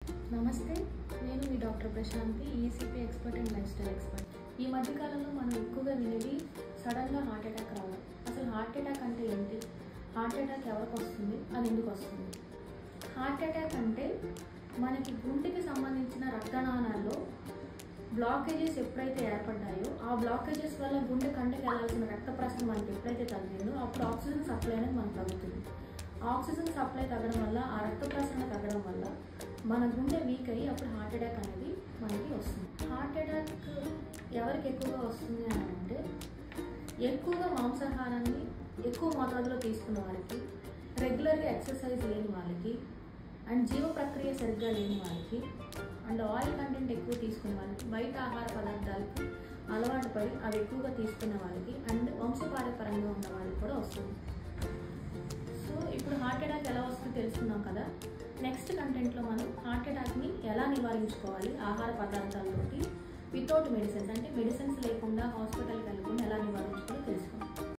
నమస్తే, నేను మీ doctor Prashanti, ECP expert and lifestyle expert. ఈ మధ్యకాలంలో మనం ఎక్కువగా వినేది సడన్గా హార్ట్ అటాక్ రావడం. అసలు హార్ట్ అటాక్ అంటే ఏంటి? హార్ట్ అటాక్ ఎవరికి వస్తుంది? అది ఎందుకు వస్తుంది? హార్ట్ అటాక్ అంటే మనకి గుండెకి సంబంధించిన రక్తనాళాల్లో బ్లాకేజెస్ ఎప్పుడైతే ఏర్పడ్డాయో ఆ బ్లాకేజెస్ వల్ల గుండె కంటికి వెళ్ళాల్సిన రక్త ప్రసరణ మనకి ఎప్పుడైతే తగ్గిందో అప్పుడు ఆక్సిజన్ సప్లై అనేది మనకు తగ్గుతుంది. ఆక్సిజన్ సప్లై తగ్గడం వల్ల, ఆ రక్త ప్రసరణ తగ్గడం వల్ల మన గుండె వీక్ అయ్యి అప్పుడు హార్ట్ అటాక్ అనేది మనకి వస్తుంది. హార్ట్ అటాక్ ఎవరికి ఎక్కువగా వస్తుంది అని అంటే, ఎక్కువగా మాంసాహారాన్ని ఎక్కువ మోతాదులో తీసుకున్న వారికి, రెగ్యులర్గా ఎక్సర్సైజ్ లేని వాళ్ళకి, అండ్ జీవ ప్రక్రియ సరిగ్గా లేని వాళ్ళకి, అండ్ ఆయిల్ కంటెంట్ ఎక్కువ తీసుకునే వాళ్ళకి, బయట ఆహార పదార్థాలకి అలవాటు పడి అవి ఎక్కువగా తీసుకునే వాళ్ళకి, అండ్ వంశపారపరంగా ఉన్న వాళ్ళకి కూడా వస్తుంది. సో ఇప్పుడు హార్ట్ అటాక్ ఎలా వస్తుందో తెలుసుకున్నాం కదా. నెక్స్ట్ కంటెంట్లో మనం హార్ట్ అటాక్ని ఎలా నివారించుకోవాలి ఆహార పదార్థాలతోటి, వితౌట్ మెడిసిన్స్, అంటే మెడిసిన్స్ లేకుండా హాస్పిటల్